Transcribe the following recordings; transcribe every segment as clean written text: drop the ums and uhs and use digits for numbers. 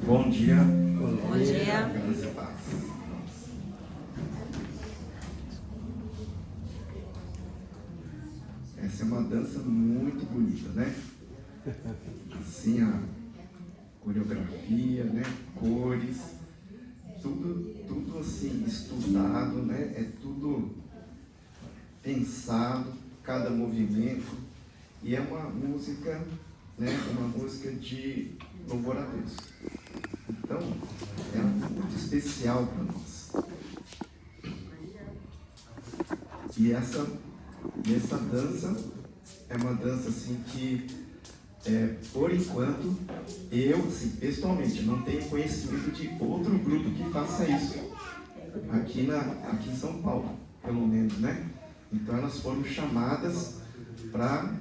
Bom dia. Bom dia. Graça e paz. Essa é uma dança muito bonita, né? Assim, a coreografia, né? Cores, tudo assim estudado, né? É tudo pensado, cada movimento. E é uma música, né? Uma música de louvor a Deus. Então, é muito especial para nós. E essa dança é uma dança assim que, por enquanto, eu, assim, pessoalmente, não tenho conhecimento de outro grupo que faça isso. Aqui em São Paulo, pelo menos, né? Então, elas foram chamadas para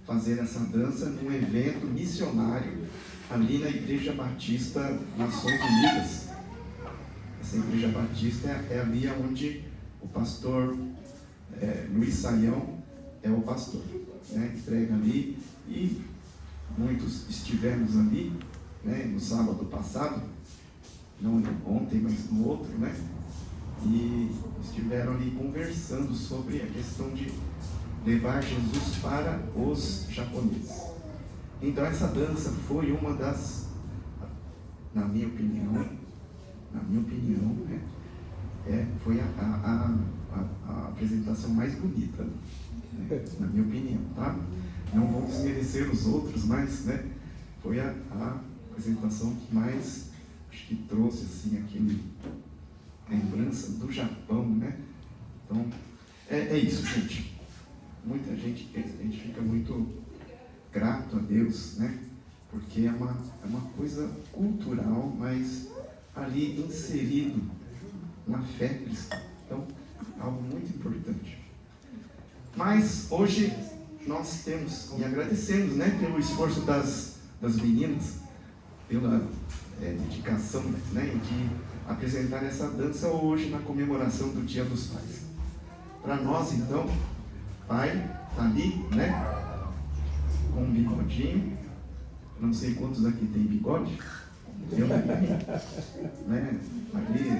fazer essa dança num evento missionário ali na Igreja Batista Nações Unidas. Essa Igreja Batista é ali onde o pastor Luiz Saião é o pastor, né? Prega ali, e muitos estivemos ali, né? No sábado passado, não ontem, mas no outro, né? E estiveram ali conversando sobre a questão de levar Jesus para os japoneses. Então essa dança foi uma das, na minha opinião, né? Foi a apresentação mais bonita, né? Na minha opinião, tá? Não vou desmerecer os outros, mas, né, foi a apresentação que mais, acho que trouxe assim aquele lembrança do Japão, né? Então é isso, gente. Muita gente, a gente fica muito grato a Deus, né? Porque é uma coisa cultural, mas ali inserido na fé cristã. Então, algo muito importante. Mas hoje nós temos, e agradecemos, né, pelo esforço das meninas, pela dedicação, né, de apresentar essa dança hoje na comemoração do Dia dos Pais. Para nós, então, pai está ali, né, com um bigodinho. Não sei quantos aqui tem bigode. Eu não tenho, né? Ali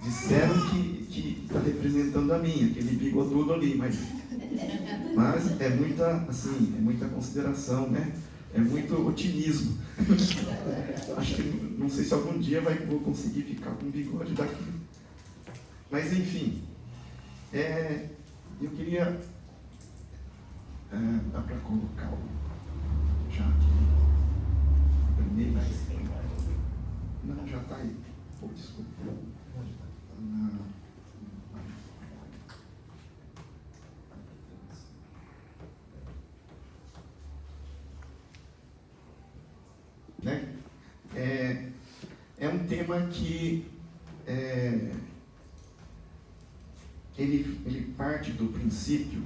disseram que está representando a minha, aquele bigodudo ali, mas é muita consideração, né? É muito otimismo. Acho que não sei se algum dia vou conseguir ficar com bigode daqui. Mas enfim, eu queria dá para colocar já aqui. Primeiro. Não, já está aí. Desculpa. Né? É um tema que ele parte do princípio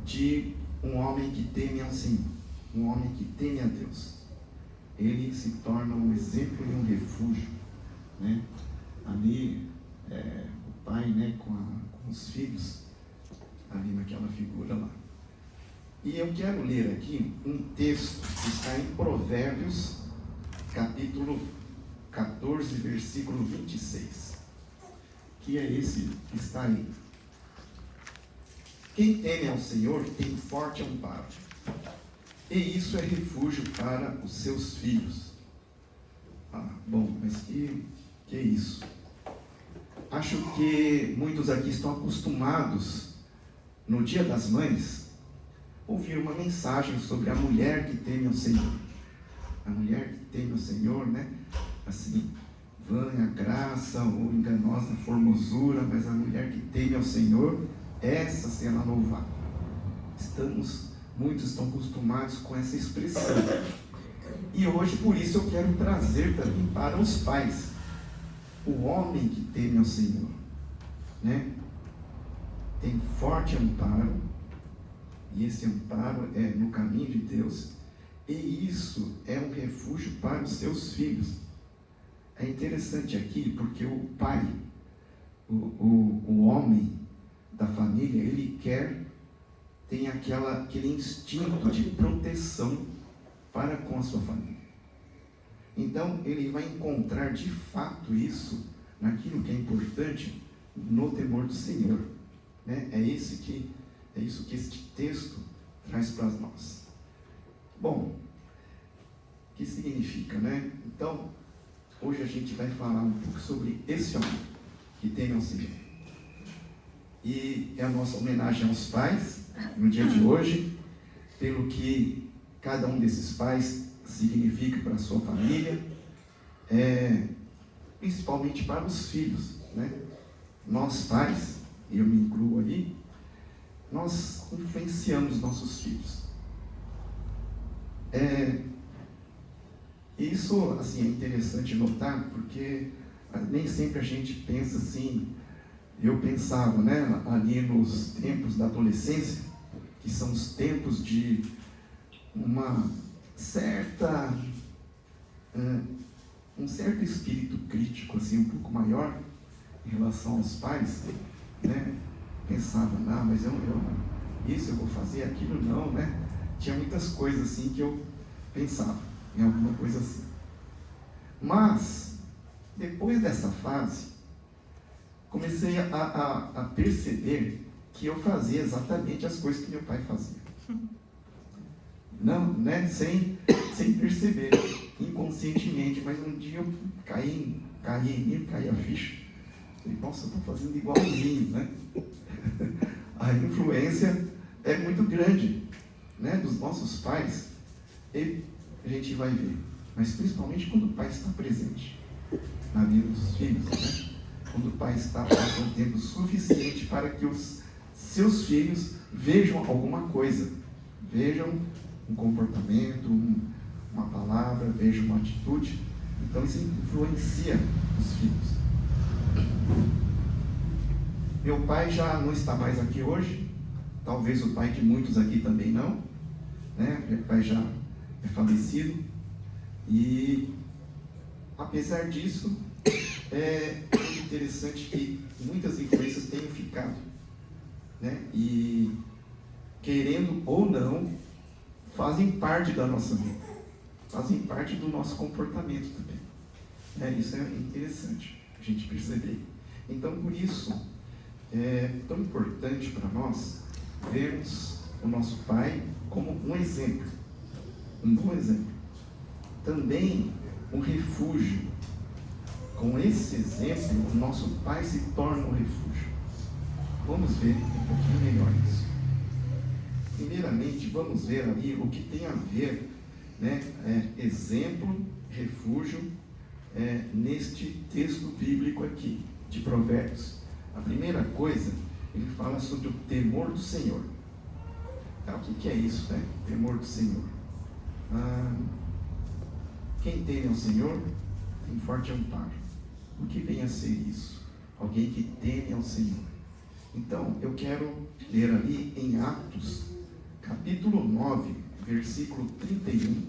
de um homem que teme ao Senhor, um homem que teme a Deus. Ele se torna um exemplo e um refúgio, né? Ali, o pai, né, com os filhos, ali naquela figura lá. E eu quero ler aqui um texto que está em Provérbios, capítulo 14, versículo 26, que é esse que está aí. Quem teme ao Senhor tem forte amparo, e isso é refúgio para os seus filhos. Bom, mas que é isso? Acho que muitos aqui estão acostumados, no Dia das Mães, ouvir uma mensagem sobre a mulher que teme ao Senhor. A mulher que teme ao Senhor, né? Assim, vã a graça ou enganosa formosura, mas a mulher que teme ao Senhor, essa será louvada. Muitos estão acostumados com essa expressão. E hoje, por isso, eu quero trazer também para os pais o homem que teme ao Senhor, né? Tem forte amparo, e esse amparo é no caminho de Deus, e isso é um refúgio para os seus filhos. É interessante aqui porque o pai, o homem da família, ele tem aquele instinto de proteção para com a sua família. Então, ele vai encontrar de fato isso, naquilo que é importante, no temor do Senhor. Né? É isso que este texto traz para nós. Bom, o que significa, né? Então, hoje a gente vai falar um pouco sobre esse homem que teme ao Senhor. E é a nossa homenagem aos pais, no dia de hoje, pelo que cada um desses pais significa para a sua família, principalmente para os filhos, né? Nós pais, e eu me incluo ali, nós influenciamos nossos filhos. Isso, assim, é interessante notar, porque nem sempre a gente pensa assim. Eu pensava, né, ali nos tempos da adolescência, que são os tempos de uma certa, um certo espírito crítico, assim, um pouco maior em relação aos pais, né? Pensava, não, mas isso eu vou fazer, aquilo não, né? Tinha muitas coisas assim que eu pensava em alguma coisa assim. Mas, depois dessa fase, comecei a perceber que eu fazia exatamente as coisas que meu pai fazia. Não, né? Sem perceber, inconscientemente, mas um dia eu caí em mim, caí a ficha. Falei, nossa, eu estou fazendo igualzinho, né? A influência é muito grande, né, dos nossos pais, e a gente vai ver, mas principalmente quando o pai está presente na vida dos filhos, né? Quando o pai está passando tempo suficiente para que os seus filhos vejam alguma coisa, vejam um comportamento, uma palavra, vejam uma atitude. Então isso influencia os filhos. Meu pai já não está mais aqui hoje, talvez o pai de muitos aqui também não, né? Meu pai já é falecido, e apesar disso, é interessante que muitas influências tenham ficado, né? E querendo ou não, fazem parte da nossa vida, fazem parte do nosso comportamento também. Isso é interessante a gente perceber. Então, por isso, é tão importante para nós vermos o nosso pai como um exemplo, um bom exemplo. Também um refúgio. Com esse exemplo, o nosso pai se torna um refúgio. Vamos ver um pouquinho melhor isso. Primeiramente, vamos ver ali o que tem a ver, né, exemplo, refúgio, neste texto bíblico aqui, de Provérbios. A primeira coisa, ele fala sobre o temor do Senhor. O que é isso, né? Temor do Senhor. Quem teme ao Senhor tem forte amparo. O que vem a ser isso? Alguém que teme ao Senhor. Então, eu quero ler ali em Atos, capítulo 9, versículo 31,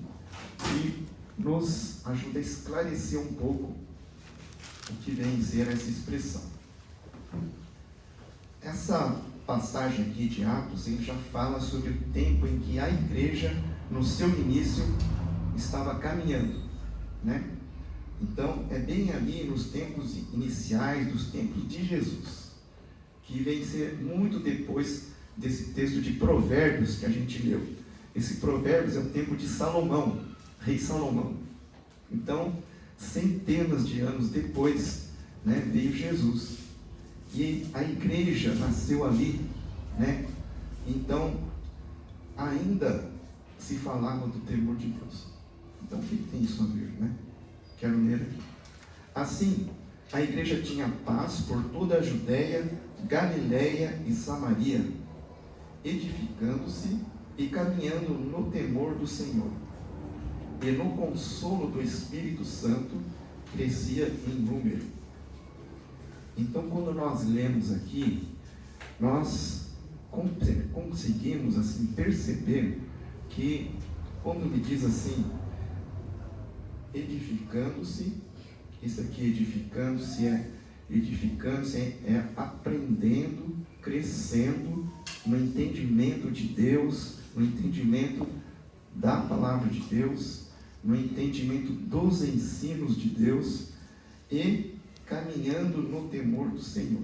que nos ajuda a esclarecer um pouco o que vem a ser essa expressão. Essa passagem aqui de Atos, ele já fala sobre o tempo em que a igreja, no seu início, estava caminhando, né? Então, é bem ali nos tempos iniciais, dos tempos de Jesus, que vem ser muito depois desse texto de Provérbios que a gente leu. Esse Provérbios é o tempo de Salomão, rei Salomão. Então, centenas de anos depois, né, veio Jesus. E a igreja nasceu ali, né? Então, ainda se falava do temor de Deus. Então, o que tem isso a ver, né? Quero ler aqui. Assim, a igreja tinha paz por toda a Judéia, Galiléia e Samaria, edificando-se e caminhando no temor do Senhor. E no consolo do Espírito Santo, crescia em número. Então, quando nós lemos aqui, nós conseguimos assim perceber que, quando ele diz assim, edificando-se, isso aqui edificando-se é aprendendo, crescendo no entendimento de Deus, no entendimento da palavra de Deus, no entendimento dos ensinos de Deus e caminhando no temor do Senhor.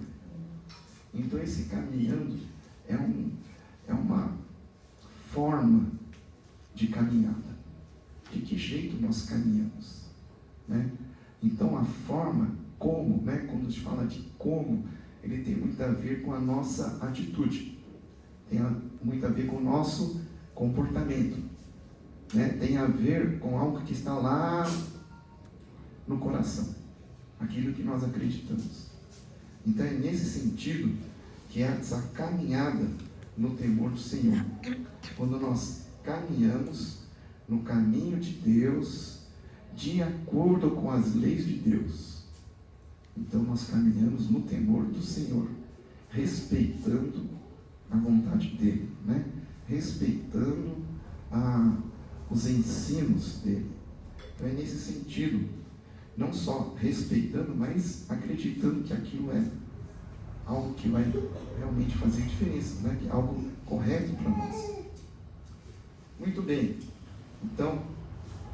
Então esse caminhando é uma forma de caminhada. De que jeito nós caminhamos, né? Então a forma como, né, quando a gente fala de como, ele tem muito a ver com a nossa atitude, tem muito a ver com o nosso comportamento, né? Tem a ver com algo que está lá no coração, aquilo que nós acreditamos. Então é nesse sentido que é essa caminhada no temor do Senhor, quando nós caminhamos no caminho de Deus, de acordo com as leis de Deus. Então nós caminhamos no temor do Senhor, respeitando a vontade dele, né? Respeitando os ensinos dele. Então é nesse sentido, não só respeitando, mas acreditando que aquilo é algo que vai realmente fazer diferença, né? Que é algo correto para nós. Muito bem. Então,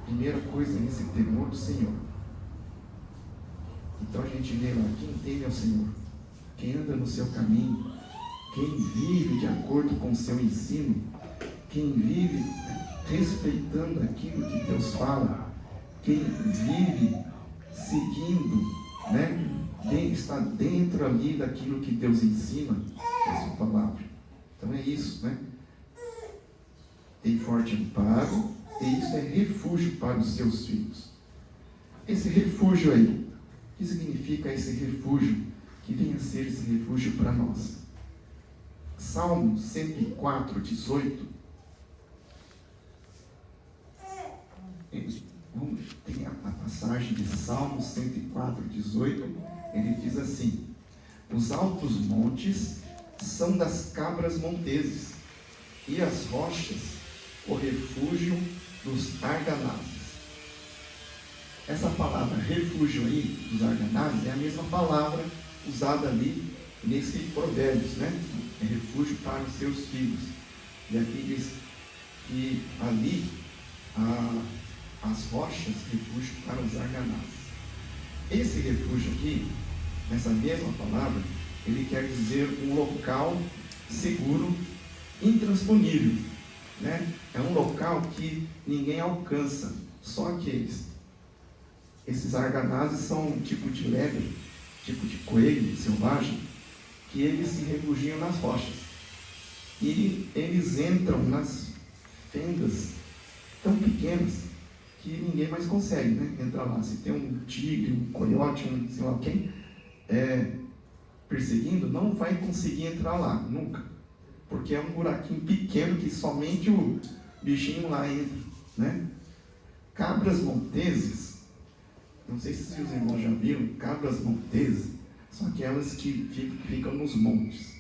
primeira coisa nesse temor do Senhor. Então a gente lê lá, quem teme ao Senhor, quem anda no seu caminho, quem vive de acordo com o seu ensino, quem vive respeitando aquilo que Deus fala, quem vive seguindo, né, está dentro ali daquilo que Deus ensina, a sua palavra. Então é isso, né? Tem forte amparo, e isso é refúgio para os seus filhos. Esse refúgio aí, o que significa esse refúgio? Que venha a ser esse refúgio para nós. Salmo 104, 18. Tem a passagem de Salmo 104, 18. Ele diz assim: os altos montes são das cabras monteses, e as rochas o refúgio dos arganazes. Essa palavra refúgio aí, dos arganazes, é a mesma palavra usada ali nesse Provérbios, né? É refúgio para os seus filhos. E aqui diz que ali as rochas, refúgio para os arganazes. Esse refúgio aqui, nessa mesma palavra, ele quer dizer um local seguro, intransponível, né? É um local que ninguém alcança, só aqueles. Esses arganazes são um tipo de lebre, tipo de coelho selvagem, que eles se refugiam nas rochas. E eles entram nas fendas tão pequenas que ninguém mais consegue, né, entrar lá. Se tem um tigre, um coiote, um sei lá quem, perseguindo, não vai conseguir entrar lá, nunca. Porque é um buraquinho pequeno que somente o bichinho lá entra, né? Cabras monteses, não sei se os irmãos já viram, cabras monteses são aquelas que ficam nos montes.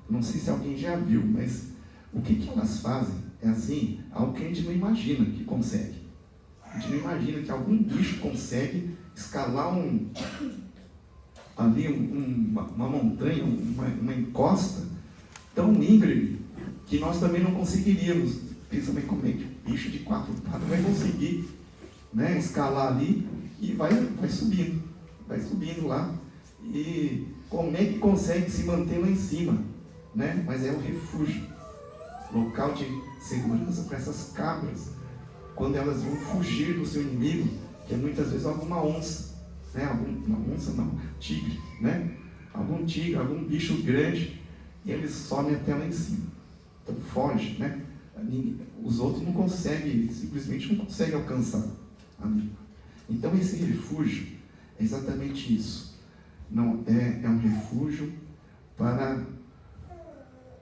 Não sei se alguém já viu, mas o que elas fazem é assim, algo que a gente não imagina que consegue. A gente não imagina que algum bicho consegue escalar uma montanha, uma encosta tão íngreme que nós também não conseguiríamos. Pensa bem como é que o bicho de 4 patas vai conseguir, né, escalar ali e vai subindo lá. E como é que consegue se manter lá em cima, né? Mas é um refúgio, local de segurança para essas cabras, quando elas vão fugir do seu inimigo, que é muitas vezes alguma onça, né? Tigre, né? Algum tigre, algum bicho grande, e eles sobem até lá em cima. Então foge, né? Os outros não conseguem, simplesmente não conseguem alcançar ali. Então esse refúgio é exatamente isso. Não é um refúgio para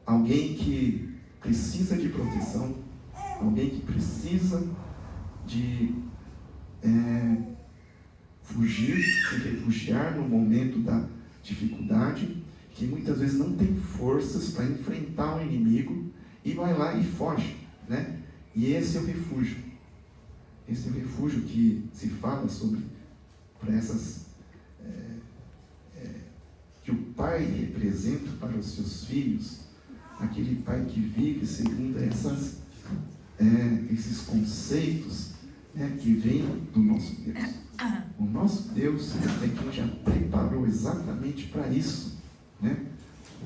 alguém que precisa de proteção, alguém que precisa de fugir, se refugiar no momento da dificuldade, que muitas vezes não tem forças para enfrentar o inimigo e vai lá e foge, né? E esse é o refúgio. Esse é o refúgio que se fala sobre para essas que o pai representa para os seus filhos, aquele pai que vive segundo esses conceitos né, que vem do nosso Deus. O nosso Deus é quem já preparou exatamente para isso, né,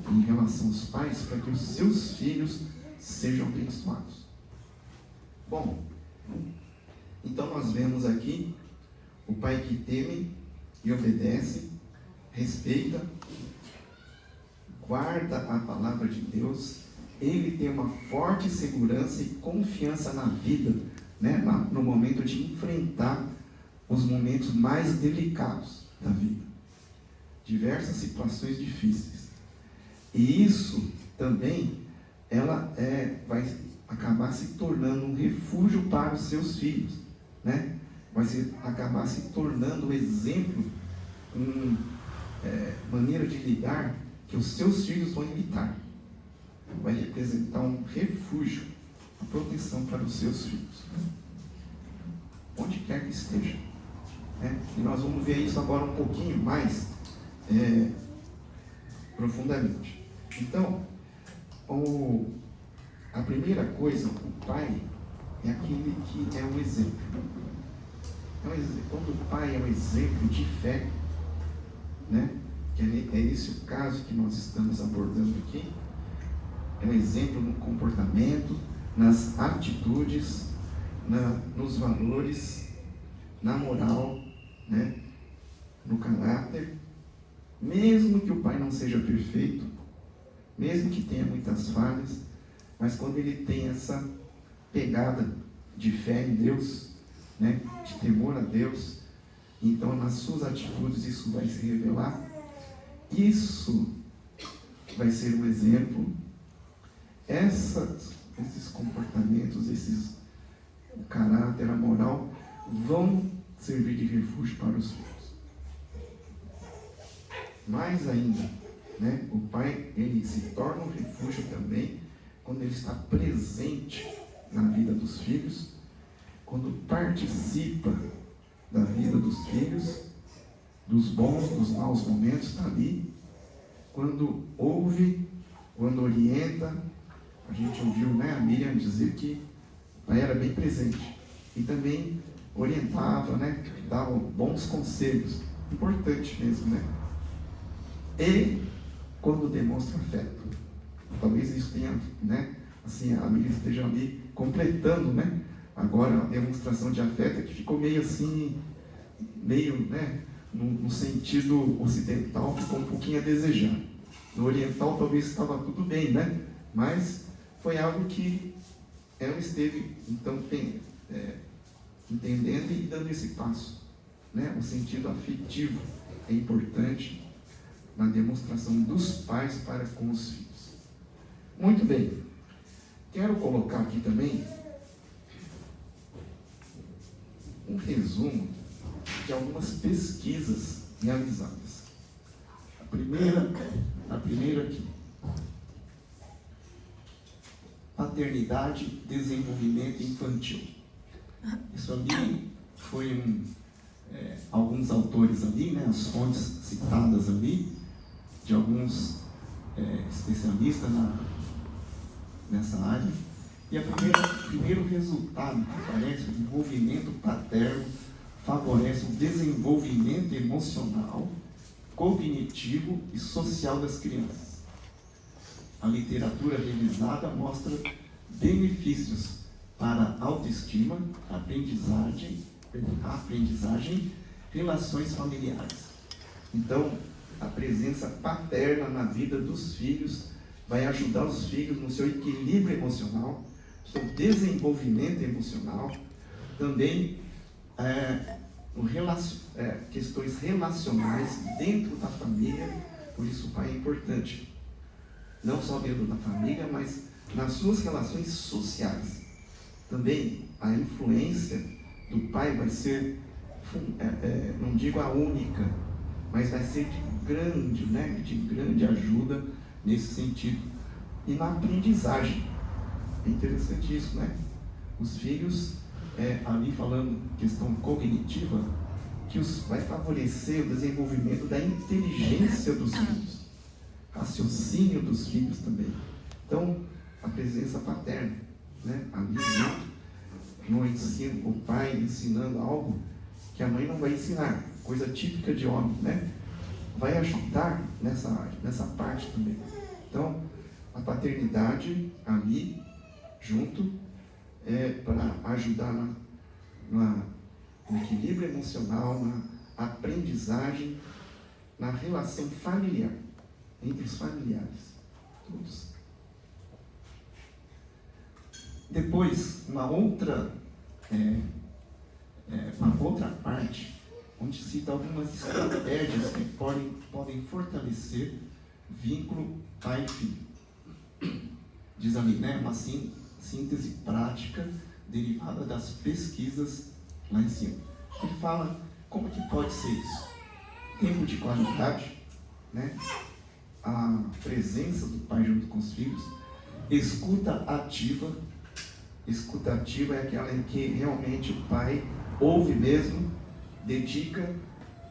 em relação aos pais, para que os seus filhos sejam abençoados. Bom, então nós vemos aqui o pai que teme e obedece, respeita, guarda a palavra de Deus, ele tem uma forte segurança e confiança na vida, né, no momento de enfrentar os momentos mais delicados da vida, diversas situações difíceis. E isso também, ela vai acabar se tornando um refúgio para os seus filhos, né? Vai acabar se tornando um exemplo, maneira de lidar que os seus filhos vão imitar. Vai representar um refúgio, uma proteção para os seus filhos, onde quer que esteja, né? E nós vamos ver isso agora um pouquinho mais profundamente. Então, a primeira coisa, o pai é aquele que é um exemplo. Quando o pai é um exemplo de fé, né? Que é esse o caso que nós estamos abordando aqui, é um exemplo no comportamento, nas atitudes, nos valores, na moral, né? No caráter. Mesmo que o pai não seja perfeito, mesmo que tenha muitas falhas, mas quando ele tem essa pegada de fé em Deus, né, de temor a Deus, então nas suas atitudes isso vai se revelar. Isso vai ser um exemplo. Esses comportamentos, o caráter, a moral, vão servir de refúgio para os filhos. Mais ainda, né, o pai, ele se torna um refúgio também quando ele está presente na vida dos filhos, quando participa da vida dos filhos, dos bons, dos maus momentos, está ali, quando ouve, quando orienta. A gente ouviu, né, a Miriam dizer que o pai era bem presente e também orientava, né, dava bons conselhos, importante mesmo, né? E quando demonstra afeto, talvez isso tenha, né, assim, a Miriam esteja ali completando, né, agora a demonstração de afeto que ficou meio assim, né, no sentido ocidental, ficou um pouquinho a desejar. No oriental talvez estava tudo bem, né, mas foi algo que ela esteve, então, entendendo e dando esse passo, né, o sentido afetivo é importante na demonstração dos pais para com os filhos. Muito bem, quero colocar aqui também um resumo de algumas pesquisas realizadas. A primeira aqui. Paternidade e desenvolvimento infantil. Isso ali foi alguns autores ali, né, as fontes citadas ali, de alguns especialistas nessa área. E o primeiro resultado que aparece, o envolvimento paterno favorece o desenvolvimento emocional, cognitivo e social das crianças. A literatura revisada mostra benefícios para autoestima, aprendizagem, relações familiares. Então, a presença paterna na vida dos filhos vai ajudar os filhos no seu equilíbrio emocional, seu desenvolvimento emocional, também questões relacionais dentro da família. Por isso o pai é importante, não só dentro da família, mas nas suas relações sociais. Também a influência do pai vai ser, não digo a única, mas vai ser de grande ajuda nesse sentido. E na aprendizagem, é interessante isso, né? Os filhos, ali falando questão cognitiva, que vai favorecer o desenvolvimento da inteligência dos filhos, raciocínio dos filhos também. Então, a presença paterna, né, ali dentro, no ensino, o pai ensinando algo que a mãe não vai ensinar, coisa típica de homem, né? Vai ajudar nessa parte também. Então, a paternidade ali, junto, é para ajudar no equilíbrio emocional, na aprendizagem, na relação familiar, entre os familiares, todos. Depois, uma outra parte, onde cita algumas estratégias que podem fortalecer o vínculo pai e filho. Diz ali, né, uma síntese prática derivada das pesquisas lá em cima. Ele fala como que pode ser isso. Tempo de qualidade, né, a presença do pai junto com os filhos, escuta ativa. Escuta ativa é aquela em que realmente o pai ouve mesmo, dedica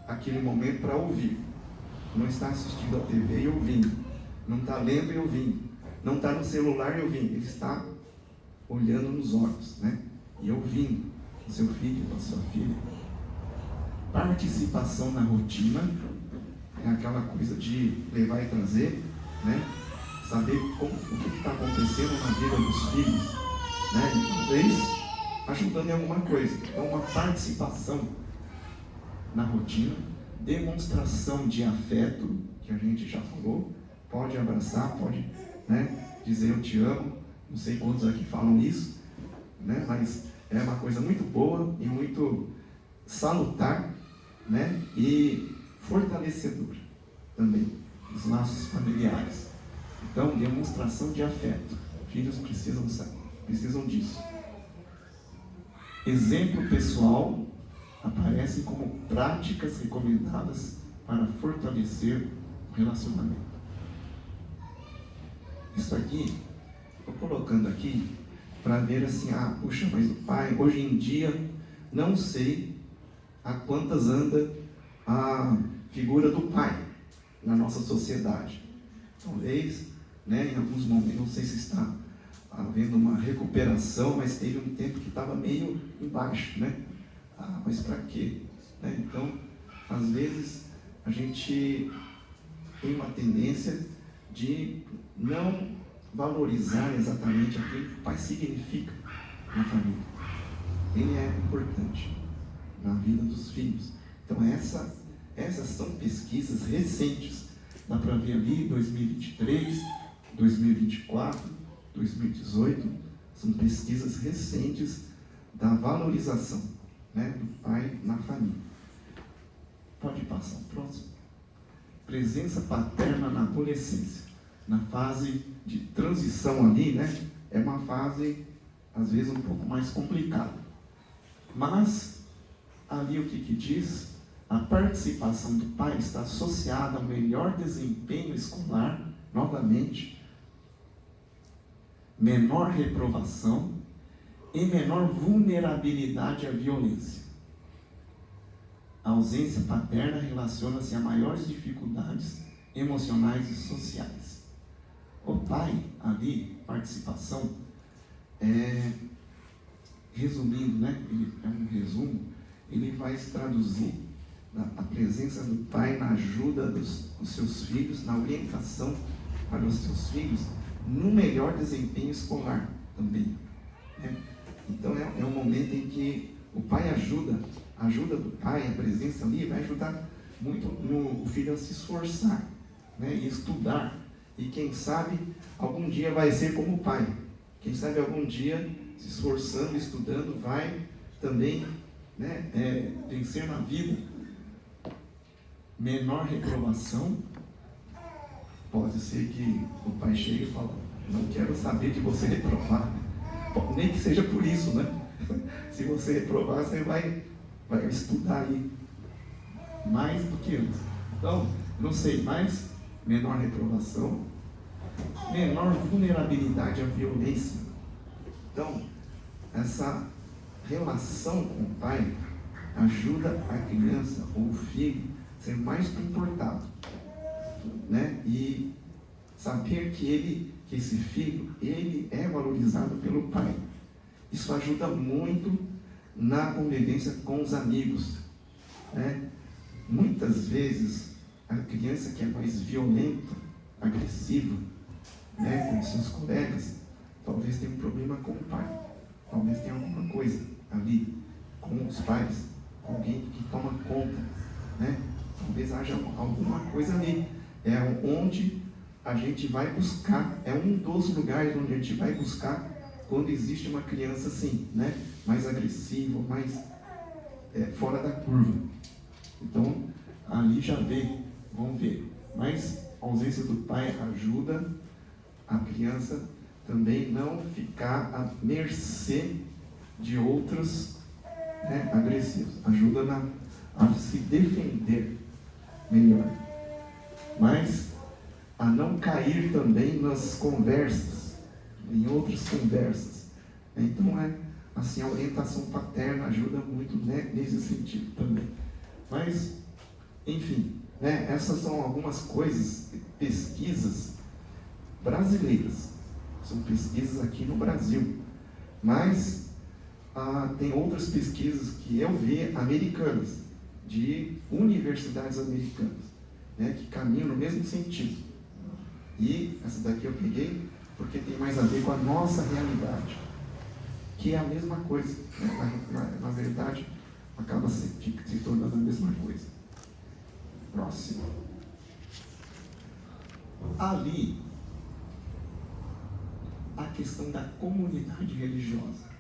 aquele momento para ouvir. Não está assistindo a TV e ouvindo, não está lendo e ouvindo, não está no celular e ouvindo, ele está olhando nos olhos, né? E ouvindo o seu filho, a sua filha. Participação na rotina é aquela coisa de levar e trazer, né? Saber o que está acontecendo na vida dos filhos, né? E talvez ajudando em alguma coisa. Então, uma participação na rotina, demonstração de afeto, que a gente já falou, pode abraçar, pode, né, dizer eu te amo. Não sei quantos aqui falam isso, né? Mas é uma coisa muito boa e muito salutar, né? E fortalecedora também dos laços familiares. Então, demonstração de afeto. Filhos precisam disso. Exemplo pessoal aparece como práticas recomendadas para fortalecer o relacionamento. Isso aqui, estou colocando aqui para ver assim, puxa, mas o pai, hoje em dia, não sei a quantas anda a figura do pai na nossa sociedade. Talvez, né, em alguns momentos, não sei se está havendo uma recuperação, mas teve um tempo que estava meio embaixo, né? Mas para quê? Né? Então, às vezes, a gente tem uma tendência de não valorizar exatamente aquilo que o pai significa na família. Ele é importante na vida dos filhos. Então, essas são pesquisas recentes. Dá para ver ali 2023, 2024, 2018. São pesquisas recentes da valorização, né, do pai na família. Pode passar o próximo. Presença paterna na adolescência. Na fase de transição ali, né, é uma fase, às vezes, um pouco mais complicada. Mas, ali o que diz? A participação do pai está associada ao melhor desempenho escolar, novamente, menor reprovação e menor vulnerabilidade à violência. A ausência paterna relaciona-se a maiores dificuldades emocionais e sociais. O pai, ali, participação, resumindo, né? É um resumo, ele vai se traduzir a presença do pai na ajuda dos seus filhos, na orientação para os seus filhos, no melhor desempenho escolar também. Né? Então é um momento em que o pai a ajuda do pai, a presença ali, vai ajudar muito o filho a se esforçar, né? E estudar. E quem sabe algum dia vai ser como o pai. Quem sabe algum dia, se esforçando, estudando, vai também, né, vencer na vida. Menor reprovação, pode ser que o pai chegue e fale, não quero saber de você reprovar, nem que seja por isso, né? Se você reprovar, você vai estudar aí mais do que antes. Então, não sei, mas menor reprovação, menor vulnerabilidade à violência. Então, essa relação com o pai ajuda a criança ou o filho a ser mais comportado, né? E saber que esse filho, ele é valorizado pelo pai. Isso ajuda muito na convivência com os amigos, né? Muitas vezes, a criança que é mais violenta, agressiva, né, com seus colegas, talvez tenha um problema com o pai, talvez tenha alguma coisa ali com os pais, alguém que toma conta, né? Talvez haja alguma coisa ali. É onde a gente vai buscar, é um dos lugares onde a gente vai buscar quando existe uma criança assim, né? Mais agressiva, mais fora da curva. Então, ali já vamos ver. Mas a ausência do pai ajuda a criança também não ficar à mercê de outros, né, agressivos. Ajuda a se defender melhor. Mas a não cair também nas conversas, em outras conversas. Então, assim, a orientação paterna ajuda muito, né, nesse sentido também. Mas, enfim, né, essas são algumas coisas, pesquisas brasileiras. São pesquisas aqui no Brasil. Mas tem outras pesquisas que eu vi americanas, de universidades americanas, né, que caminham no mesmo sentido. E essa daqui eu peguei porque tem mais a ver com a nossa realidade, que é a mesma coisa, né? Na verdade, acaba se tornando a mesma coisa. Próximo. Ali, a questão da comunidade religiosa.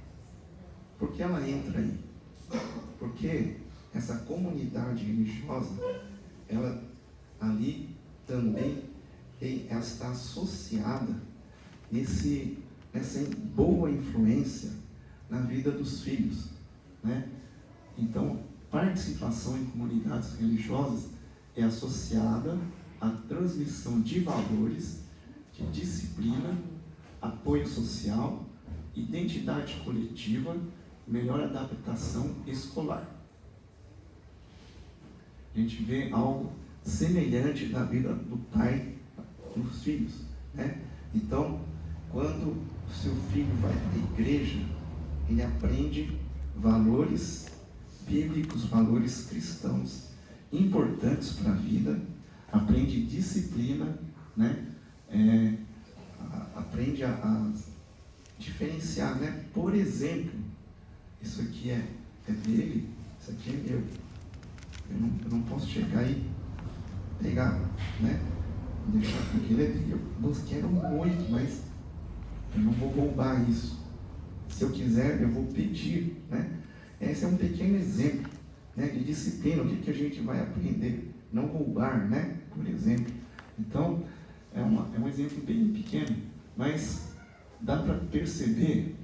Por que ela entra aí? Porque essa comunidade religiosa, ela ali também ela está associada nessa boa influência na vida dos filhos, né? Então, participação em comunidades religiosas é associada à transmissão de valores, de disciplina, apoio social, identidade coletiva, melhor adaptação escolar. A gente vê algo semelhante na vida do pai dos filhos, né? Então, quando o seu filho vai para a igreja, ele aprende valores bíblicos, valores cristãos importantes para a vida, aprende disciplina, né? Aprende a diferenciar, né? Por exemplo, isso aqui é dele, isso aqui é meu. Eu não posso chegar e pegar, né? Deixar porque ele é dele. Eu quero muito, mas eu não vou roubar isso. Se eu quiser, eu vou pedir, né? Esse é um pequeno exemplo, né, de disciplina. O que a gente vai aprender? Não roubar, né? Por exemplo. Então, é um exemplo bem pequeno, mas dá para perceber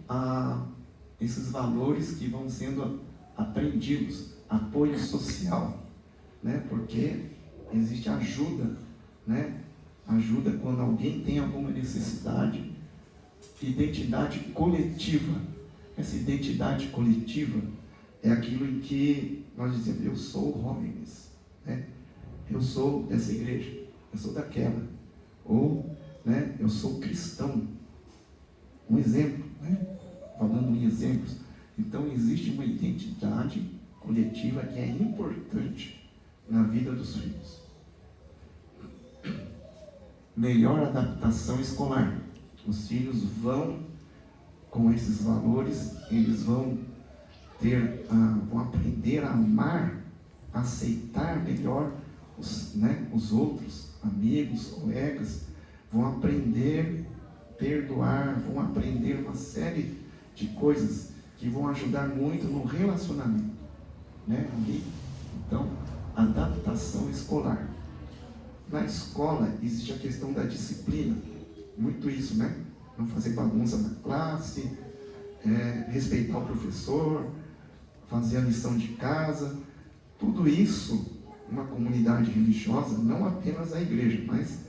esses valores que vão sendo aprendidos. Apoio social, né? Porque existe ajuda, né? Ajuda quando alguém tem alguma necessidade. Identidade coletiva. Essa identidade coletiva é aquilo em que nós dizemos: eu sou o Rollins, né? Eu sou dessa igreja, eu sou daquela, ou, né, eu sou cristão. Um exemplo, né? Falando em exemplos. Então, existe uma identidade coletiva que é importante na vida dos filhos. Melhor adaptação escolar. Os filhos vão, com esses valores, eles vão aprender a amar, aceitar melhor os outros, amigos, colegas, vão aprender a perdoar, vão aprender uma série de coisas que vão ajudar muito no relacionamento, né? Então, adaptação escolar. Na escola existe a questão da disciplina, muito isso, né? Não fazer bagunça na classe, respeitar o professor, fazer a lição de casa. Tudo isso, uma comunidade religiosa, não apenas a igreja, mas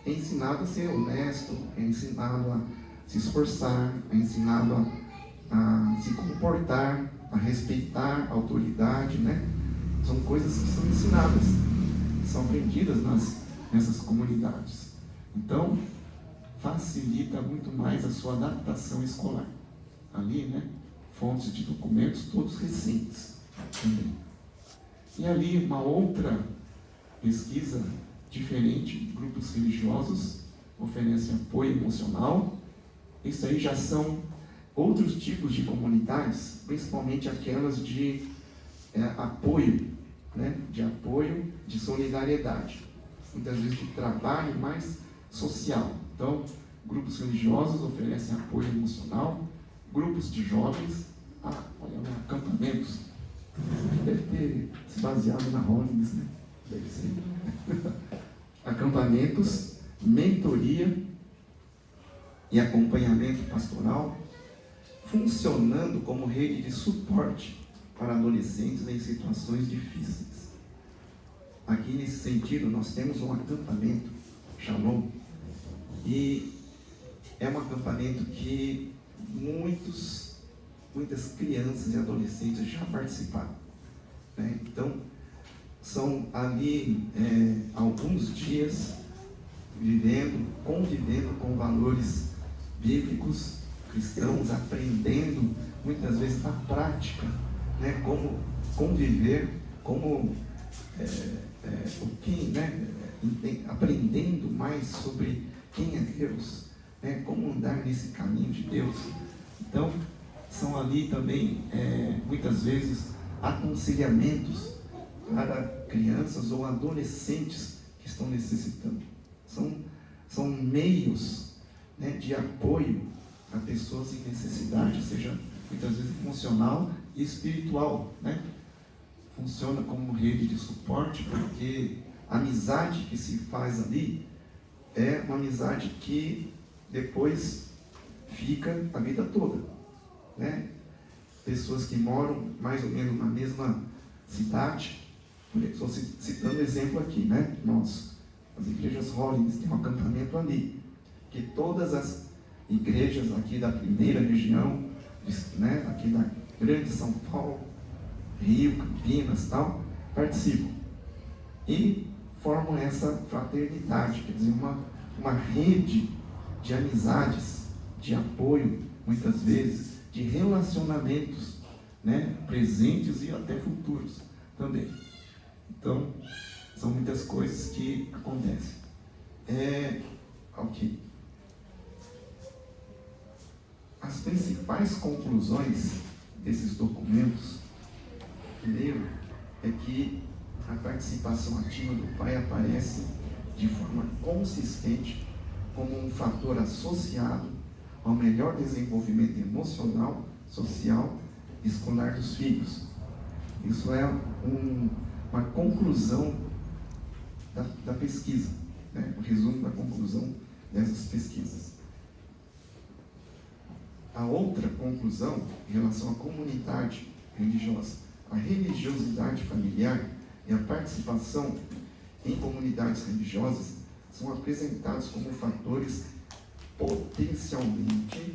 é ensinado a ser honesto, é ensinado a se esforçar, é ensinado a se comportar, a respeitar a autoridade, né? São coisas que são ensinadas, que são aprendidas nessas comunidades. Então, facilita muito mais a sua adaptação escolar. Ali, né? fontes de documentos, todos recentes também. E ali uma outra pesquisa diferente, grupos religiosos oferecem apoio emocional. Isso aí já são outros tipos de comunidades, principalmente aquelas de apoio, né? De apoio, de solidariedade, muitas vezes de trabalho mais social. Então, grupos religiosos oferecem apoio emocional, grupos de jovens, acampamentos, deve ter se baseado na Rollins, né? Deve ser. Acampamentos, mentoria e acompanhamento pastoral, funcionando como rede de suporte para adolescentes em situações difíceis. Aqui nesse sentido, nós temos um acampamento, Shalom, e é um acampamento que muitas crianças e adolescentes já participaram, né? Então, são ali alguns dias convivendo com valores bíblicos, cristãos, aprendendo muitas vezes na prática, né? Como conviver, como aprendendo mais sobre quem é Deus, né? Como andar nesse caminho de Deus. Então, são ali também, muitas vezes, aconselhamentos para crianças ou adolescentes que estão necessitando. São meios, né, de apoio a pessoas em necessidade, seja muitas vezes emocional e espiritual, né? Funciona como rede de suporte, porque a amizade que se faz ali é uma amizade que depois fica a vida toda, né? Pessoas que moram mais ou menos na mesma cidade, estou citando exemplo aqui, né? As igrejas Rollins têm um acampamento ali, que todas as igrejas aqui da primeira região, né? Aqui da grande São Paulo, Rio, Campinas, tal, participam e formam essa fraternidade, quer dizer, uma rede de amizades, de apoio, muitas vezes, de relacionamentos, né, presentes e até futuros também. Então, são muitas coisas que acontecem. Ok. As principais conclusões desses documentos, primeiro, é que a participação ativa do pai aparece de forma consistente como um fator associado ao melhor desenvolvimento emocional, social e escolar dos filhos. Isso é uma conclusão da pesquisa, né? O resumo da conclusão dessas pesquisas. A outra conclusão, em relação à comunidade religiosa, a religiosidade familiar e a participação em comunidades religiosas são apresentados como fatores potencialmente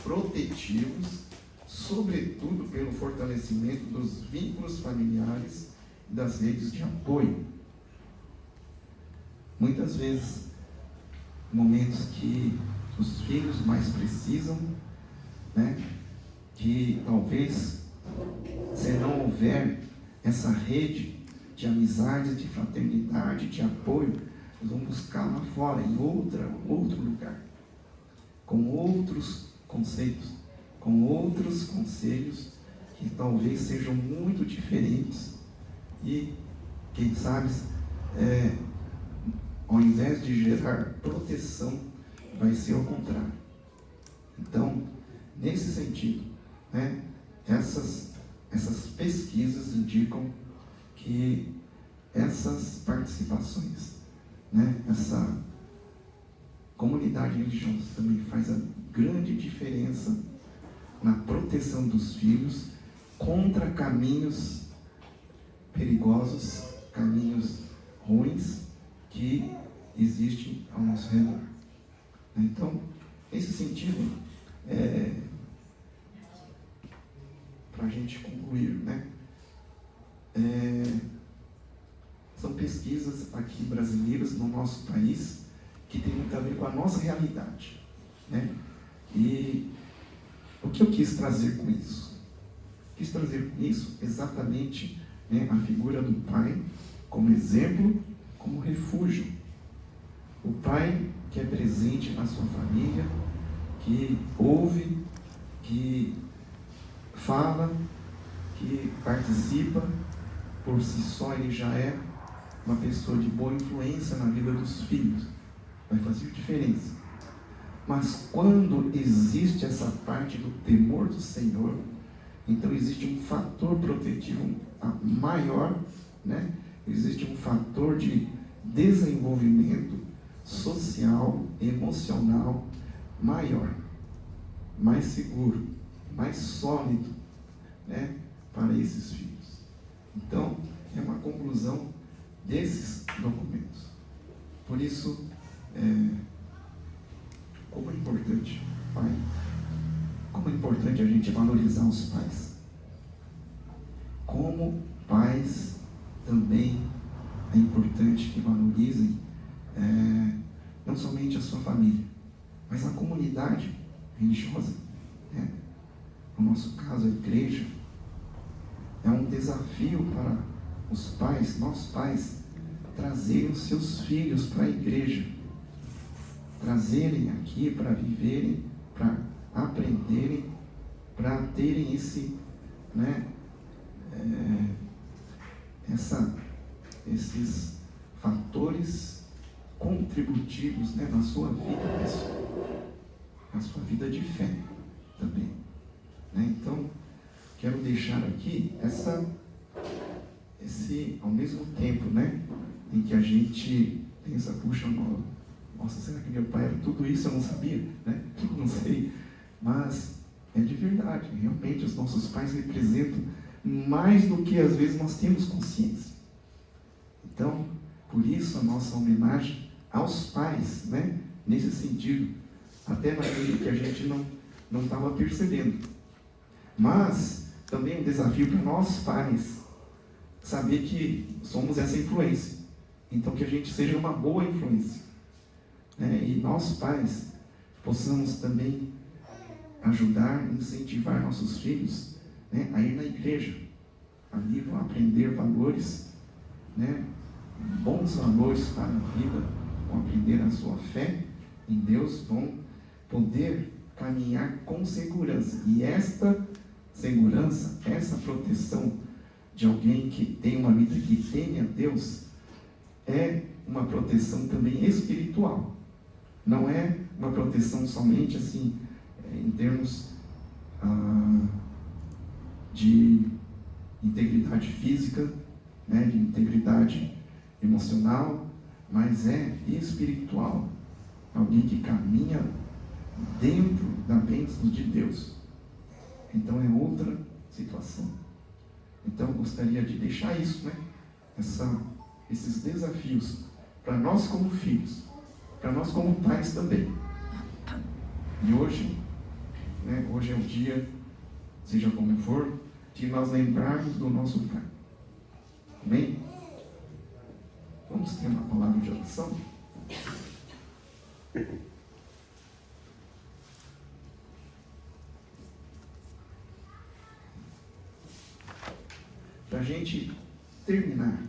protetivos, sobretudo pelo fortalecimento dos vínculos familiares e das redes de apoio. Muitas vezes, momentos que os filhos mais precisam, né, que talvez, se não houver essa rede de amizade, de fraternidade, de apoio, eles vão buscar lá fora, em outro lugar, com outros conceitos, com outros conselhos que talvez sejam muito diferentes e, quem sabe, ao invés de gerar proteção, vai ser ao contrário. Então, nesse sentido, né, essas pesquisas indicam que essas participações, né, essa comunidade religiosa também faz a grande diferença na proteção dos filhos contra caminhos perigosos, caminhos ruins que existem ao nosso redor. Então, nesse sentido, para a gente concluir, né, são pesquisas aqui brasileiras no nosso país que tem muito a ver com a nossa realidade, né? E o que eu quis trazer com isso? Quis trazer isso exatamente, né, a figura do pai como exemplo, como refúgio. O pai que é presente na sua família, que ouve, que fala, que participa, por si só ele já é uma pessoa de boa influência na vida dos filhos. Vai fazer diferença. Mas quando existe essa parte do temor do Senhor, então existe um fator protetivo maior, né? Existe um fator de desenvolvimento social, emocional maior, mais seguro, mais sólido, né, para esses filhos. Então, é uma conclusão desses documentos. Por isso, como é importante, pai, como é importante a gente valorizar os pais. Como pais, também é importante que valorizem não somente a sua família, mas a comunidade religiosa, né? No nosso caso, a igreja. É um desafio para os pais, nós pais, trazerem os seus filhos para a igreja, trazerem aqui para viverem, para aprenderem, para terem esse, né, esses fatores contributivos, né, na sua vida pessoal, na sua vida de fé também, né? Então, quero deixar aqui esse, ao mesmo tempo, né, em que a gente pensa, puxa, nossa, será que meu pai era tudo isso? Eu não sabia, né? Não sei, mas é de verdade, realmente os nossos pais representam mais do que às vezes nós temos consciência. Então, por isso a nossa homenagem aos pais, né, nesse sentido, até naquilo que a gente não estava percebendo. Mas também um desafio para nós pais, saber que somos essa influência. Então que a gente seja uma boa influência, né? E nós pais possamos também ajudar, incentivar nossos filhos, né, a ir na igreja. Ali vão aprender valores, né, bons valores para a vida, vão aprender a sua fé em Deus, vão poder caminhar com segurança. E esta segurança, essa proteção de alguém que tem uma vida que teme a Deus, é uma proteção também espiritual. Não é uma proteção somente assim, em termos de integridade física, né, de integridade emocional, mas é espiritual. Alguém que caminha dentro da bênção de Deus. Então é outra situação. Então eu gostaria de deixar isso, né? Esses desafios para nós como filhos, para nós como pais também. E hoje, né, hoje é o dia, seja como for, de nós lembrarmos do nosso pai. Amém? Vamos ter uma palavra de oração? Para a gente terminar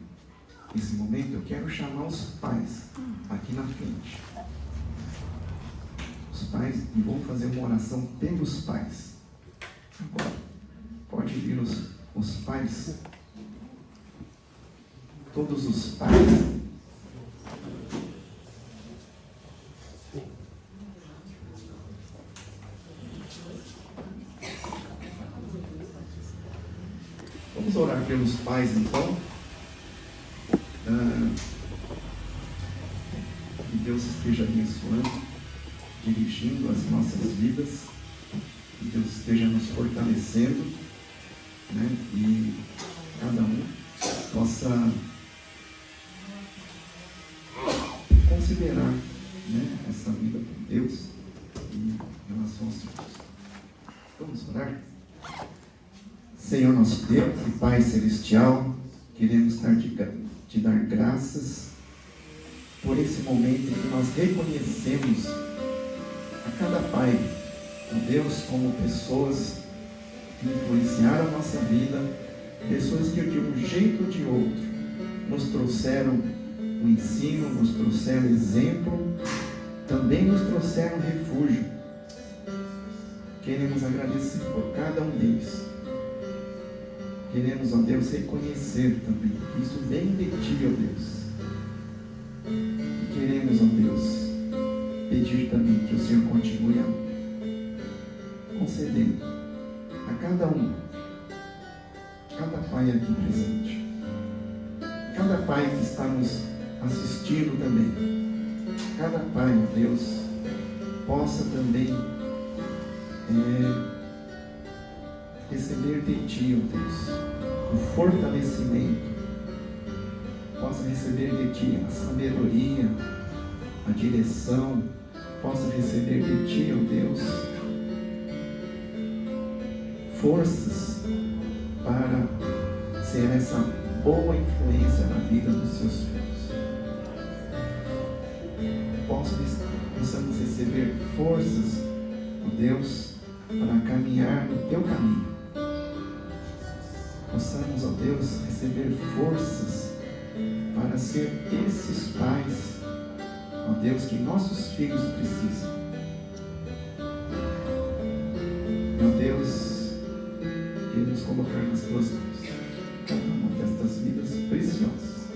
esse momento, eu quero chamar os pais aqui na frente. Os pais, e vamos fazer uma oração pelos pais. Agora, pode vir os pais, todos os pais. Vamos orar pelos pais, então. Que Deus esteja abençoando, dirigindo as nossas vidas, que Deus esteja nos fortalecendo, né? E cada um possa considerar, né, essa vida com Deus em relação aos filhos. Vamos orar? Senhor nosso Deus e Pai Celestial, queremos te dar graças por esse momento em que nós reconhecemos a cada pai, ó Deus, como pessoas influenciaram a nossa vida, pessoas que de um jeito ou de outro nos trouxeram o ensino, nos trouxeram exemplo, também nos trouxeram refúgio. Queremos agradecer por cada um deles. Queremos, ó Deus, reconhecer também que isso vem de Ti, ó Deus. E queremos, ó Deus, pedir também que o Senhor continue concedendo a cada um, cada pai aqui presente, cada pai que está nos assistindo também, cada pai, ó Deus, possa também receber de Ti, ó Deus, o fortalecimento, possa receber de Ti a sabedoria, a direção, possa receber de Ti, ó Deus, forças para ser essa boa influência na vida dos Seus filhos. Possamos receber forças, ó Deus, para caminhar no Teu caminho. Possamos, ó Deus, receber forças para ser esses pais, ó Deus, que nossos filhos precisam. Meu Deus, queremos colocar nas Tuas mãos cada uma destas vidas preciosas.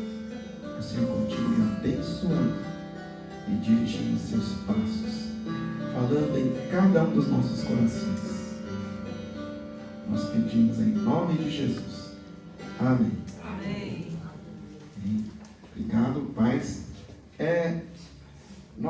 Que o Senhor continue abençoando e dirigindo os Seus passos, falando em cada um dos nossos corações. Nós pedimos em nome de Jesus. Amém.